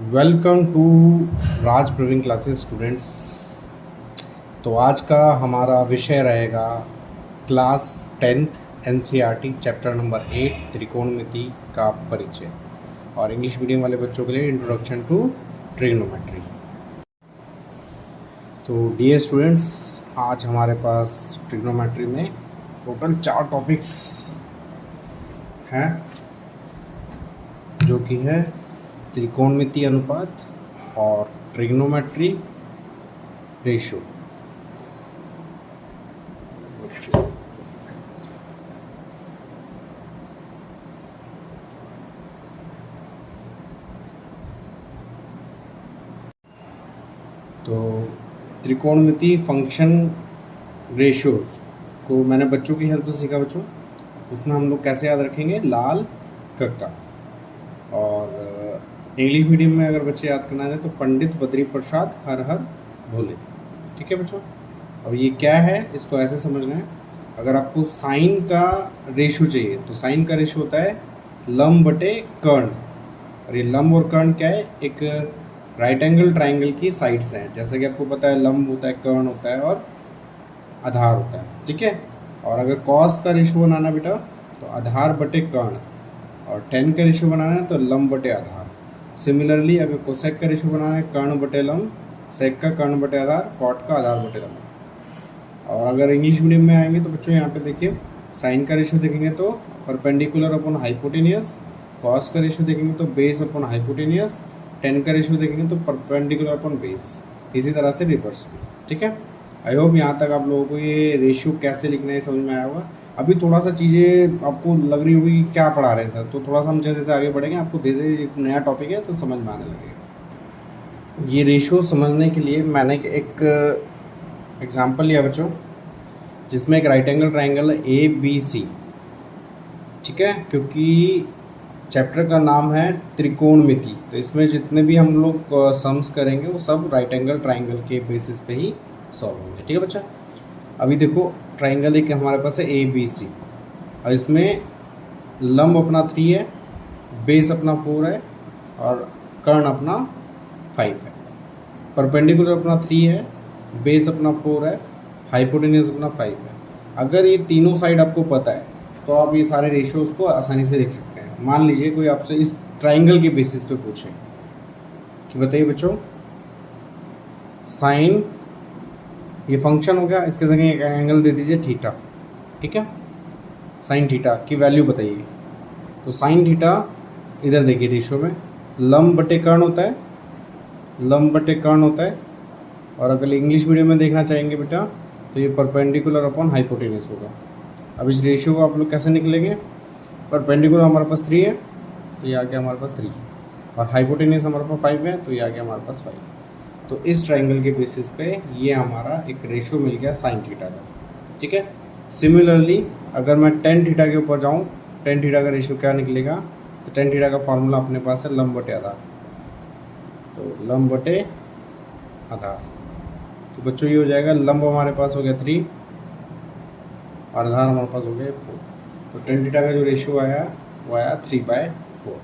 Welcome to Raj Praveen classes students. तो आज का हमारा विषय रहेगा class 10th NCERT chapter number 8 त्रिकोणमिति का परिचय और इंग्लिश मीडियम वाले बच्चों के लिए इंट्रोडक्शन टू ट्रिग्नोमेट्री। तो डियर स्टूडेंट्स, आज हमारे पास ट्रिग्नोमेट्री में टोटल 4 टॉपिक्स हैं, जो कि है त्रिकोणमिति अनुपात और ट्रिग्नोमेट्री रेशियो। तो त्रिकोणमिति फंक्शन रेशियोज को मैंने बच्चों की हेल्प से सीखा बच्चों। उसमें हम लोग कैसे याद रखेंगे, लाल कक्का। और इंग्लिश मीडियम में अगर बच्चे याद करना है तो पंडित बद्री प्रसाद हर हर भोले। ठीक है बच्चों। अब ये क्या है, इसको ऐसे समझना है। अगर आपको साइन का रेशियो चाहिए तो साइन का रेशियो होता है लंब बटे कर्ण। और ये लंब और कर्ण क्या है, एक राइट एंगल ट्राइंगल की साइड्स हैं। जैसा कि आपको पता है, लंब होता है, कर्ण होता है और आधार होता है। ठीक है। और अगर कॉस का रेशियो बनाना बेटा तो आधार बटे कर्ण, और टेन का रेशियो बनाना है तो लंब बटे आधार। सिमिलरली अगर कोसेक का रेशियो बनाना है कर्ण बटे लंब, सेक का कर्ण बटे आधार, कॉट का आधार बटे लंब। और अगर इंग्लिश मीडियम में आएंगे तो बच्चों यहाँ पे देखिए, साइन का रेशियो देखेंगे तो परपेंडिकुलर अपॉन हाइपोटेनियस, कॉस का रेशियो देखेंगे तो बेस अपॉन हाइपोटेनियस, टेन का रेशियो देखेंगे तो परपेंडिकुलर अपॉन बेस, इसी तरह से रिवर्स भी। ठीक है। आई होप यहाँ तक आप लोगों को ये रेशियो कैसे लिखना है समझ में आया होगा। अभी थोड़ा सा चीज़ें आपको लग रही होगी कि क्या पढ़ा रहे हैं सर, तो थोड़ा सा हम जैसे जैसे आगे बढ़ेंगे आपको धीरे धीरे एक नया टॉपिक है तो समझ में आने लगेगा। ये रेशियो समझने के लिए मैंने एक एग्जांपल लिया बच्चों, जिसमें एक राइट एंगल ट्राइंगल है ABC। ठीक है, क्योंकि चैप्टर का नाम है त्रिकोणमिति, तो इसमें जितने भी हम लोग सम्स करेंगे वो सब राइट एंगल ट्राइंगल के बेसिस पे ही सॉल्व होंगे। ठीक है बच्चा। अभी देखो, ट्राइंगल एक हमारे पास है ABC, और इसमें लंब अपना 3 है, बेस अपना 4 है और कर्ण अपना 5 है। परपेंडिकुलर अपना 3 है, बेस अपना 4 है, हाइपोटेन्यूज अपना 5 है। अगर ये तीनों साइड आपको पता है तो आप ये सारे रेशियोज को आसानी से लिख सकते हैं। मान लीजिए कोई आपसे इस ट्राइंगल के बेसिस पे पूछे कि बताइए बच्चों, साइन, ये फंक्शन हो गया, इसके जगह एक एंगल दे दीजिए थीटा। ठीक है, साइन थीटा की वैल्यू बताइए। तो साइन थीटा इधर देखिए रेशियो में लंब बटे कर्ण होता है, लंब बटे कर्ण होता है। और अगर इंग्लिश मीडियम में देखना चाहेंगे बेटा तो ये परपेंडिकुलर अपॉन हाइपोटेन्यूज होगा। अब इस रेशियो को आप लोग कैसे निकलेंगे, परपेंडिकुलर हमारे पास 3 है तो ये आ गया हमारे पास 3, और हाइपोटेन्यूज हमारे पास 5 है तो ये आ गया हमारे पास 5। तो इस ट्राइंगल के बेसिस पे ये हमारा एक रेशियो मिल गया साइन थीटा का। ठीक है। सिमिलरली अगर मैं टेन थीटा के ऊपर जाऊँ, टेन थीटा का रेशियो क्या निकलेगा, तो टेन थीटा का फार्मूला अपने पास है लंब बटे आधार। तो लंब बटे आधार, तो बच्चों ये हो जाएगा, लंब हमारे पास हो गया 3 और आधार हमारे पास हो गया 4। तो टेन थीटा का जो रेशियो आया वो आया 3/4।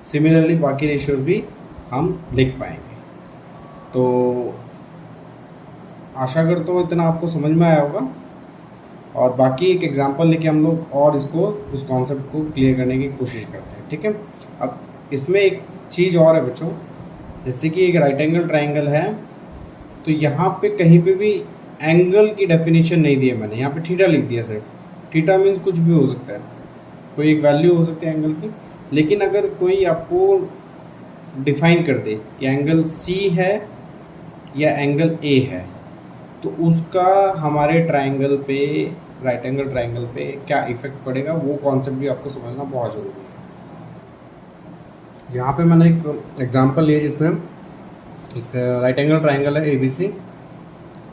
सिमिलरली बाकी रेशियोज भी हम लिख पाएंगे। तो आशा करता हूँ इतना आपको समझ में आया होगा, और बाकी एक एग्जांपल लेके हम लोग और इसको, उस कॉन्सेप्ट को क्लियर करने की कोशिश करते हैं। ठीक है। अब इसमें एक चीज़ और है बच्चों, जैसे कि एक राइट एंगल ट्राइंगल है, तो यहाँ पे कहीं पे भी एंगल की डेफिनेशन नहीं दी है मैंने, यहाँ पे थीटा लिख दिया सिर्फ। थीटा मीन्स कुछ भी हो सकता है, कोई एक वैल्यू हो सकती है एंगल की। लेकिन अगर कोई आपको डिफाइन कर दे कि एंगल C है या एंगल A है, तो उसका हमारे ट्राइंगल पे, राइट एंगल ट्राइंगल पे क्या इफेक्ट पड़ेगा, वो कॉन्सेप्ट भी आपको समझना बहुत ज़रूरी है। यहाँ पे मैंने एक एग्जांपल लिया जिसमें एक राइट एंगल ट्राइंगल है ABC।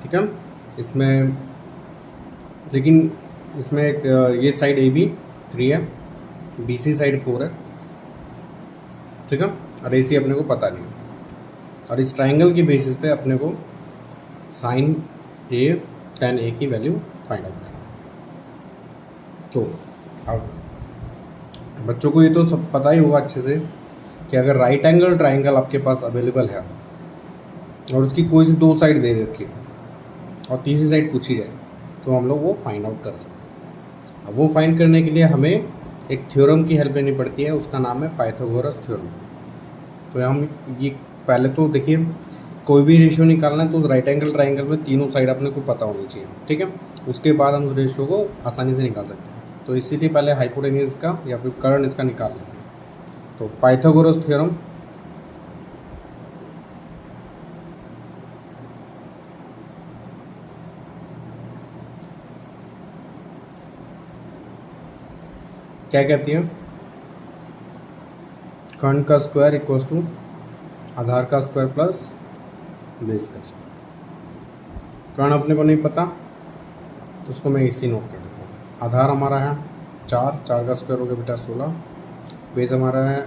ठीक है। इसमें लेकिन इसमें एक ये साइड AB 3 है, BC साइड 4 है। ठीक है। और AC अपने को पता नहीं है, और इस ट्राइंगल के बेसिस पे अपने को साइन A tan A की वैल्यू फाइंड आउट करना। तो अब बच्चों को ये तो सब पता ही होगा अच्छे से कि कि अगर राइट एंगल ट्राइंगल आपके पास अवेलेबल है और उसकी कोई सी दो साइड दे रखी है और तीसरी साइड पूछी जाए तो हम लोग वो फाइंड आउट कर सकते हैं। अब वो फाइंड करने के लिए हमें एक थ्योरम की हेल्प लेनी पड़ती है, उसका नाम है पाइथागोरस थ्योरम। तो हम ये पहले तो देखिए, कोई भी रेशियो निकालना है तो उस राइट एंगल ट्राइंगल में तीनों साइड अपने को पता होनी चाहिए, ठीक है। उसके बाद हम उस रेशियो को आसानी से निकाल सकते हैं। तो इसीलिए पहले हाइपोटेन्यूज का या फिर कर्ण इसका निकाल लेते हैं। तो पाइथागोरस थ्योरम क्या कहती है? कर्ण का स्क्वायर इक्वल्स टू आधार का स्क्वायर प्लस बेस का स्क्वायर। कर्ण अपने को नहीं पता तो उसको मैं इसी नोट कर देता हूँ। आधार हमारा है 4, 4 का स्क्वायर हो गया बेटा 16। बेस हमारा है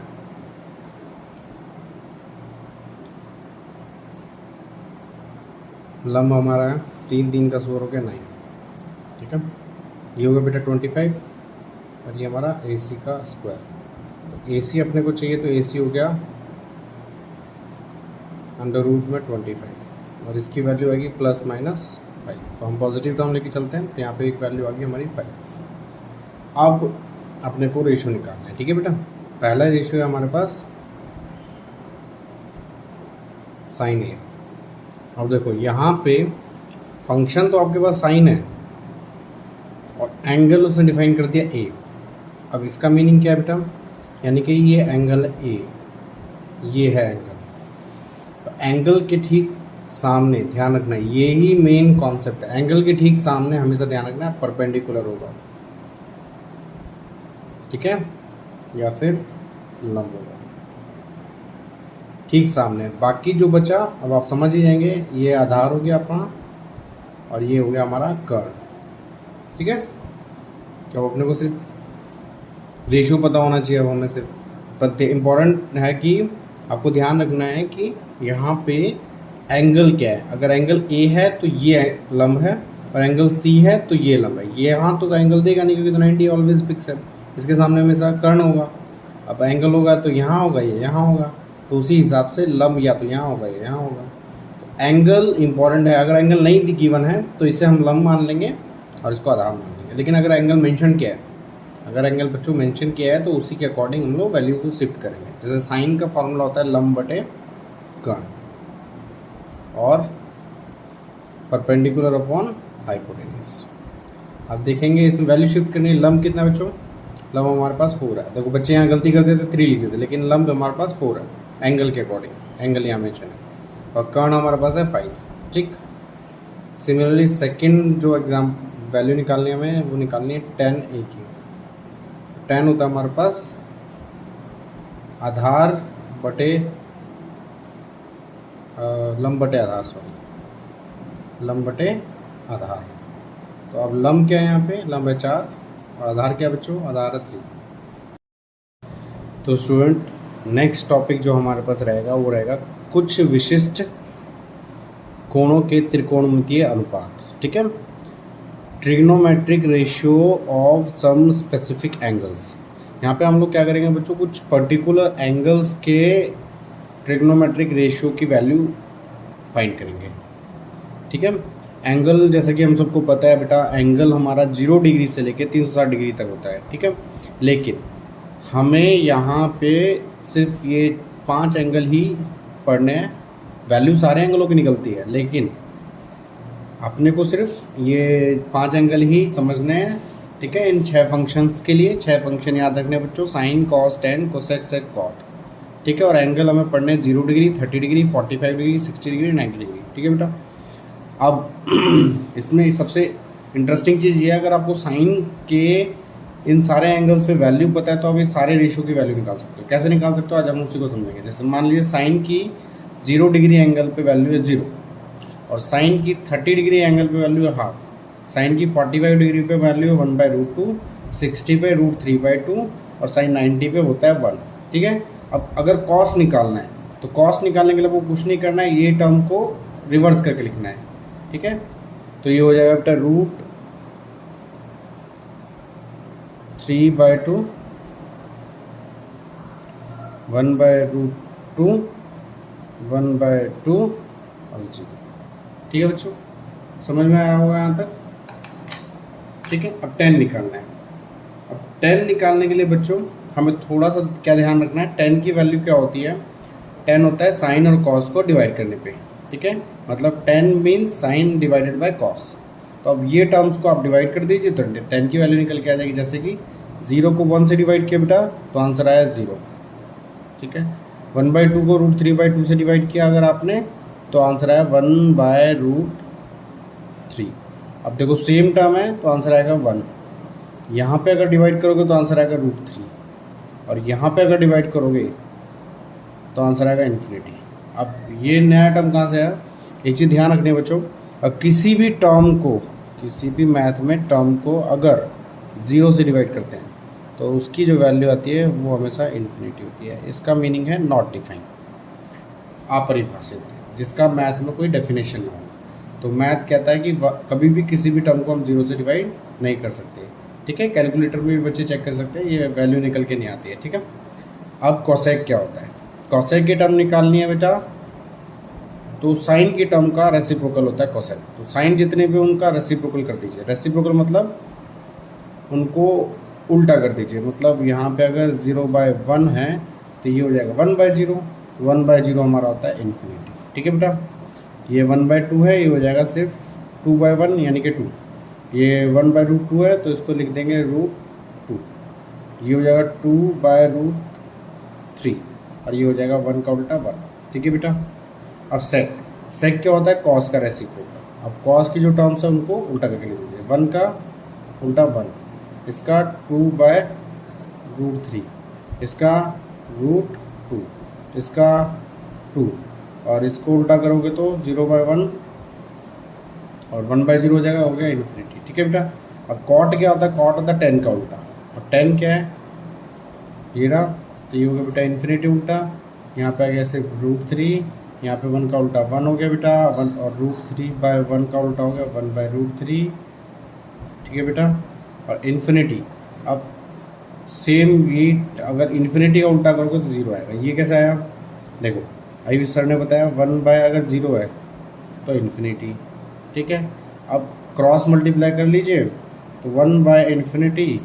लंब हमारा है 3, 3 का स्क्वायर हो गया 9, ठीक है। ये हो गया बेटा 25 और ये हमारा AC का स्क्वायर। तो AC अपने को चाहिए तो AC हो गया अंडर रूट में 25 और इसकी वैल्यू आएगी +- 5। तो हम पॉजिटिव टर्म लेके चलते हैं तो यहाँ पे एक वैल्यू आ गई हमारी 5। अब अपने को रेशियो निकालना है, ठीक है बेटा। पहला रेशियो है हमारे पास साइन A। अब देखो यहाँ पे फंक्शन तो आपके पास साइन है और एंगल उसने डिफाइन कर दिया A। अब इसका मीनिंग क्या है बेटा? यानी कि ये एंगल A, ये है एंगल। तो एंगल के ठीक सामने ध्यान रखना, ये ही मेन कॉन्सेप्ट है। एंगल के ठीक सामने हमेशा ध्यान रखना परपेंडिकुलर होगा, ठीक है, या फिर लंब होगा ठीक सामने। बाकी जो बचा अब आप समझ ही जाएंगे, ये आधार हो गया अपना और ये हो गया हमारा कर्ण, ठीक है। अब अपने को सिर्फ रेशियो पता होना चाहिए। अब हमें सिर्फ इम्पोर्टेंट है कि आपको ध्यान रखना है कि यहाँ पे एंगल क्या है। अगर एंगल A है तो ये लंब है और एंगल C है तो ये लंब है। ये यहाँ तो एंगल देगा नहीं क्योंकि तो 90 ऑलवेज फिक्स है, इसके सामने हमेशा कर्ण होगा। अब एंगल होगा तो यहाँ होगा, ये यहाँ होगा, तो उसी हिसाब से लंब या तो यहाँ होगा या यहाँ होगा। तो एंगल इंपॉर्टेंट है। अगर एंगल नहीं गिवन है तो इसे हम लंब मान लेंगे और इसको आधार मान लेंगे। लेकिन अगर एंगल मेंशन किया है, अगर एंगल बच्चों मेंशन किया है तो उसी के अकॉर्डिंग हम लोग वैल्यू को शिफ्ट करेंगे। जैसे साइन का फॉर्मूला होता है लंब बटे कर्ण और परपेंडिकुलर अपॉन हाइपोटेन्यूज। अब देखेंगे इसमें वैल्यू शिफ्ट करनी है। लंब कितना बच्चों? लंब हमारे पास 4 है। देखो बच्चे यहाँ गलती कर देते 3 लिख देते, लेकिन लंब हमारे पास 4 है एंगल के अकॉर्डिंग, एंगल यहाँ मेंशन है। और कर्ण हमारे पास है 5, ठीक। सिमिलरली सेकंड जो एग्जाम वैल्यू निकालनी है हमें, वो निकालनी है tan A की। tan होता है हमारे पास आधार बटे लंब बटे आधार, सॉरी लंब बटे आधार। तो अब लंब क्या है यहाँ पे? लंब है 4 और आधार क्या बच्चों? आधार है 3। तो स्टूडेंट नेक्स्ट टॉपिक जो हमारे पास रहेगा वो रहेगा कुछ विशिष्ट कोणों के त्रिकोणमितीय अनुपात, ठीक है। Trigonometric ratio of some specific angles. यहाँ पे हम लोग क्या करेंगे बच्चों? कुछ पर्टिकुलर एंगल्स के ट्रिग्नोमेट्रिक रेशियो की वैल्यू फाइंड करेंगे, ठीक है। एंगल जैसे कि हम सबको पता है बेटा, एंगल हमारा 0 डिग्री से लेके 360 डिग्री तक होता है, ठीक है। लेकिन हमें यहाँ पे सिर्फ ये 5 एंगल ही पढ़ने हैं। वैल्यू सारे एंगलों की निकलती है, लेकिन अपने को सिर्फ ये 5 एंगल ही समझने हैं, ठीक है। इन 6 फंक्शंस के लिए 6 फंक्शन याद रखने बच्चों, साइन, कॉस, टेन, कोसेक, सेक, कॉट, ठीक है। और एंगल हमें पढ़ने 0 degree, 30 degree, 45 degree, 60 degree, 90 degree, ठीक है बेटा। अब इसमें सबसे इंटरेस्टिंग चीज़ ये है, अगर आपको साइन के इन सारे एंगल्स पे वैल्यू पता है तो आप ये सारे रेशियो की वैल्यू निकाल सकते हो। कैसे निकाल सकते हो आज हम उसी को समझेंगे। जैसे मान लीजिए साइन की 0 डिग्री एंगल पे वैल्यू है 0 और साइन की 30 डिग्री एंगल पे वैल्यू है हाफ, साइन की 45 डिग्री पे वैल्यू है 1/√2, 60 पे √3/2 और साइन 90 पे होता है 1, ठीक है। अब अगर कॉस निकालना है तो कॉस निकालने के लिए वो कुछ नहीं करना है, ये टर्म को रिवर्स करके लिखना है, ठीक है। तो ये हो जाएगा बेटा √3/2 1/√2 1/2 और 0। ठीक है बच्चों, समझ में आया होगा यहाँ तक? ठीक है, अब 10 निकालना है। अब 10 निकालने के लिए बच्चों हमें थोड़ा सा क्या ध्यान रखना है, 10 की वैल्यू क्या होती है? 10 होता है साइन और कॉस को डिवाइड करने पे। ठीक है, मतलब 10 means sign divided by cos. तो अब ये टर्म्स को आप डिवाइड कर दीजिए तो 10 की वैल्यू निकल के आ जाएगी। जैसे कि 0 को 1 से डिवाइड किया बेटा तो आंसर आया 0। ठीक है, 1/2 को √3/2 से डिवाइड किया अगर आपने तो आंसर आया 1/√3। अब देखो सेम टर्म है तो आंसर आएगा 1। यहाँ पे अगर डिवाइड करोगे तो आंसर आएगा √3 और यहाँ पे अगर डिवाइड करोगे तो आंसर आएगा इन्फिनिटी। अब ये नया टर्म कहाँ से आया? एक चीज़ ध्यान रखनी है बच्चों, अब किसी भी टर्म को, किसी भी मैथ में टर्म को अगर 0 से डिवाइड करते हैं तो उसकी जो वैल्यू आती है वो हमेशा इन्फिनिटी होती है। इसका मीनिंग है नॉट डिफाइंड, अपरिभाषित, जिसका मैथ में कोई डेफिनेशन ना हो। तो मैथ कहता है कि कभी भी किसी भी टर्म को हम 0 से डिवाइड नहीं कर सकते। ठीक है, कैलकुलेटर में भी बच्चे चेक कर सकते हैं, ये वैल्यू निकल के नहीं आती है। ठीक है, अब कॉसेक क्या होता है? कॉसेक की टर्म निकालनी है बेटा तो साइन की टर्म का रेसिप्रोकल होता है कॉसेक। तो साइन जितने भी उनका रेसिप्रोकल कर दीजिए। रेसिप्रोकल मतलब उनको उल्टा कर दीजिए। मतलब यहाँ पे अगर 0/1 है तो ये हो जाएगा 1/0। 1/0 हमारा होता है इन्फिनिटी। ठीक है बेटा, ये 1/2 है, ये हो जाएगा सिर्फ 2/1 यानी कि 2। ये 1/√2 है तो इसको लिख देंगे √2। ये हो जाएगा 2/√3 और ये हो जाएगा 1 का उल्टा 1। ठीक है बेटा, अब सेक क्या होता है? कॉस का रेसिप्रोकल। अब कॉस की जो टर्म्स है उनको उल्टा करके लिख दीजिए। 1 का उल्टा 1, इसका 2/√3, इसका √2, इसका 2 और इसको उल्टा करोगे तो 0/1 और 1/0 हो जाएगा, हो गया इन्फिनिटी। ठीक है बेटा, अब कॉट क्या होता है? कॉट होता है 10 का उल्टा। और 10 क्या है? ये रहा, तो ये हो गया बेटा इन्फिनिटी उल्टा। यहाँ पे आ गया सिर्फ √3, यहाँ पे 1 का उल्टा 1 हो गया बेटा, 1 और √3/1 का उल्टा हो गया 1/√3। ठीक है बेटा, और इन्फिनिटी, अब सेम ये अगर इन्फिनिटी का उल्टा करोगे तो 0 आएगा। ये कैसे आया? देखो अभी सर ने बताया 1 अगर 0 है तो इन्फिनिटी। ठीक है, अब क्रॉस मल्टीप्लाई कर लीजिए तो 1/∞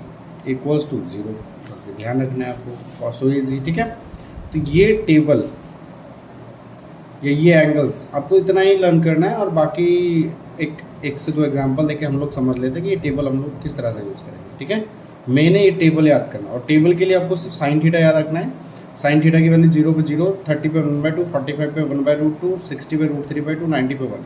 इक्वल्स टू 0। बस ध्यान रखना है आपको, सो ईजी। ठीक है, तो ये टेबल, ये एंगल्स आपको इतना ही लर्न करना है और बाकी एक से दो एग्जांपल देके हम लोग समझ लेते हैं कि ये टेबल हम लोग किस तरह से यूज़ करेंगे। ठीक है, मैंने ये टेबल याद करना और टेबल के लिए आपको सिर्फ साइन थीटा याद रखना है। साइन थीटा की वैल्यू 0 पे 0, 30 पे 1/2, 45 पे 1/√2, 60 पे √3/2, 90 पे 1।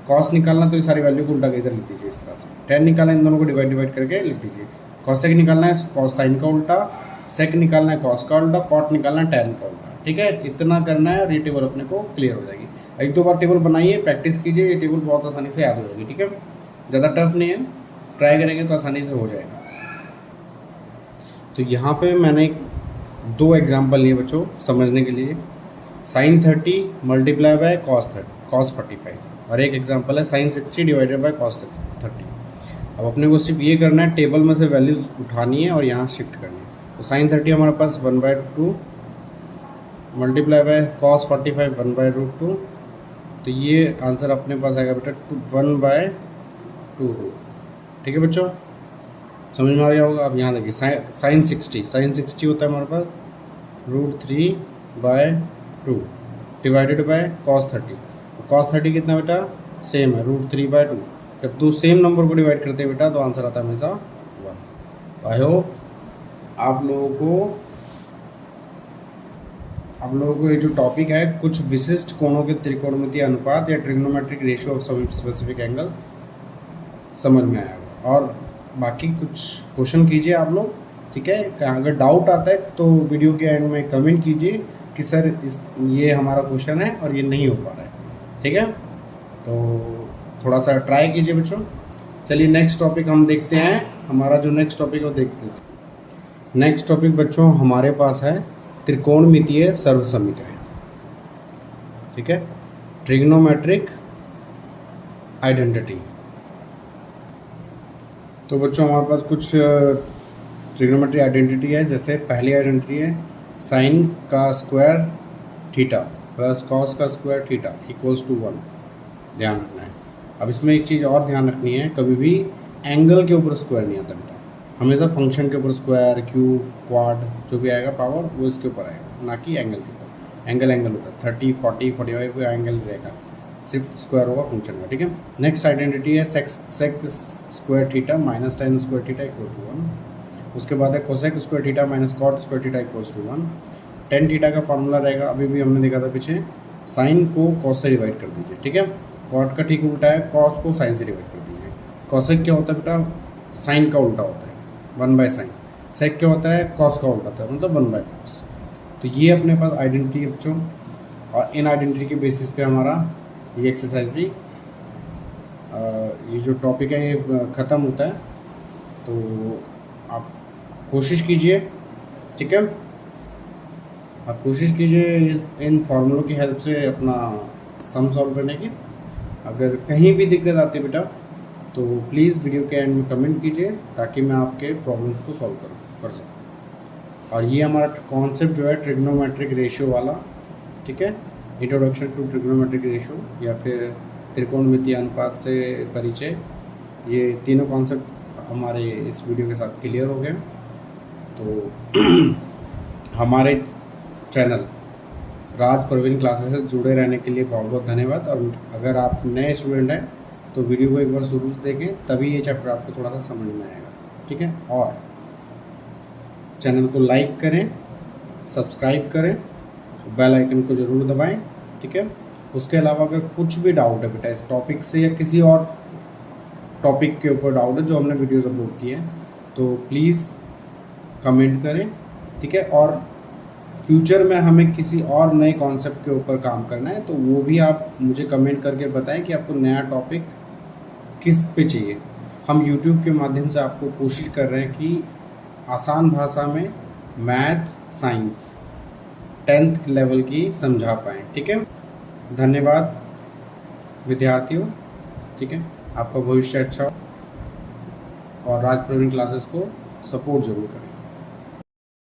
कॉस निकालना तो ये सारी वैल्यू को उल्टा के इधर लिख दीजिए इस तरह से। 10 निकालना इन दोनों को डिवाइड करके लिख दीजिए। कॉसेक निकालना है कॉस साइन का उल्टा, सेक निकालना है कॉस का उल्टा, कॉट निकालना है टैन का उल्टा। ठीक है, इतना करना है और ये टेबल अपने को क्लियर हो जाएगी। एक दो बार टेबल बनाइए, प्रैक्टिस कीजिए, ये टेबल बहुत आसानी से याद हो जाएगी। ठीक है, ज़्यादा टफ नहीं है, ट्राई करेंगे तो आसानी से हो जाएगा। तो यहाँ पे मैंने 2 एग्जाम्पल लिए बच्चों समझने के लिए। साइन 30 मल्टीप्लाई बाय कॉस 45 और एक एग्जाम्पल है साइन 60 डिवाइडेड बाय कॉस 30। अब अपने को सिर्फ ये करना है, टेबल में से वैल्यूज़ उठानी है और यहाँ शिफ्ट करनी है। तो साइन 30 हमारे पास 1/2 मल्टीप्लाई बाय कॉस 45 1/√2। तो ये आंसर अपने पास आएगा बेटा 1/2। ठीक है बच्चों, समझ में आ गया होगा। अब यहाँ देखिए साइन 60 होता है हमारे पास √3/2 डिवाइडेड बाय कॉस 30। कॉस 30 कितना बेटा? सेम है √3/2। जब दो सेम नंबर को डिवाइड करते हैं बेटा तो आंसर आता है हमेशा 1। आई होप आप लोगों को ये जो टॉपिक है कुछ विशिष्ट कोणों के त्रिकोणमितीय अनुपात या trigonometric ratio of some specific angle समझ में आया होगा। और बाकी कुछ क्वेश्चन कीजिए आप लोग। ठीक है, अगर डाउट आता है तो वीडियो के एंड में कमेंट कीजिए कि सर ये हमारा क्वेश्चन है और ये नहीं हो पा रहा है। ठीक है, तो थोड़ा सा ट्राई कीजिए बच्चों। चलिए नेक्स्ट टॉपिक हम देखते हैं। हमारा जो नेक्स्ट टॉपिक है वो देखते हैं। नेक्स्ट टॉपिक बच्चों हमारे पास है त्रिकोणमितीय सर्वसमीकरण। ठीक है, ट्रिग्नोमेट्रिक आइडेंटिटी। तो बच्चों हमारे पास कुछ ट्रिग्नोमेट्रिक आइडेंटिटी है। जैसे पहली आइडेंटिटी है साइन का स्क्वायर थीटा प्लस कॉस का स्क्वायर थीटा इक्वल्स टू 1, ध्यान रखना है। अब इसमें एक चीज़ और ध्यान रखनी है, कभी भी एंगल के ऊपर स्क्वायर नहीं आता बेटा, हमेशा फंक्शन के ऊपर स्क्वायर, क्यूब, क्वाड जो भी आएगा पावर वो इसके ऊपर आएगा, ना कि एंगल के ऊपर। एंगल होता है 30, 40, 45 कोई एंगल रहेगा, सिर्फ स्क्वायर होगा फंक्शन का, ठीक है। नेक्स्ट आइडेंटिटी है sec square theta minus tan square theta equal to 1। उसके बाद है cosec square theta minus cot square theta equals to 1। Tan theta का फॉर्मूला रहेगा, अभी भी हमने देखा था पीछे, साइन को कॉस से डिवाइड कर दीजिए, ठीक है। कॉट का ठीक उल्टा है, कॉस को साइन से डिवाइड कर दीजिए। कॉसेक क्या होता है बेटा, साइन का उल्टा होता है 1/sin। सेक क्या होता है, कॉस का उल्टा होता है, मतलब 1/cos। तो ये अपने पास आइडेंटिटी है बच्चों, और इन आइडेंटिटी के बेसिस पे हमारा ये एक्सरसाइज भी ये जो टॉपिक है ये ख़त्म होता है। तो आप कोशिश कीजिए, ठीक है, आप कोशिश कीजिए इन फॉर्मूलों की हेल्प से अपना सम सॉल्व करने की। अगर कहीं भी दिक्कत आती है बेटा तो प्लीज़ वीडियो के एंड में कमेंट कीजिए, ताकि मैं आपके प्रॉब्लम्स को सॉल्व कर सकूँ। और ये हमारा कॉन्सेप्ट जो है ट्रिग्नोमेट्रिक रेशियो वाला, ठीक है, इंट्रोडक्शन टू ट्रिग्नोमेट्रिक रेशियो या फिर त्रिकोणमितीय अनुपात से परिचय, ये तीनों कॉन्सेप्ट हमारे इस वीडियो के साथ क्लियर हो गए। तो हमारे चैनल राज प्रवीण क्लासेस से जुड़े रहने के लिए बहुत बहुत धन्यवाद। और अगर आप नए स्टूडेंट हैं तो वीडियो को एक बार शुरू से देखें, तभी ये चैप्टर आपको थोड़ा सा समझ में आएगा, ठीक है। और चैनल को लाइक करें, सब्सक्राइब करें, बेल आइकन को ज़रूर दबाएं, ठीक है। उसके अलावा अगर कुछ भी डाउट है बेटा इस टॉपिक से या किसी और टॉपिक के ऊपर डाउट है जो हमने वीडियोज़ अपलोड किए हैं, तो प्लीज़ कमेंट करें, ठीक है। और फ्यूचर में हमें किसी और नए कॉन्सेप्ट के ऊपर काम करना है तो वो भी आप मुझे कमेंट करके बताएं कि आपको नया टॉपिक किस पे चाहिए। हम YouTube के माध्यम से आपको कोशिश कर रहे हैं कि आसान भाषा में मैथ, साइंस 10th लेवल की समझा पाएँ, ठीक है। धन्यवाद विद्यार्थियों, ठीक है। आपका भविष्य अच्छा हो और राज प्रवीण क्लासेस को सपोर्ट जरूर करें।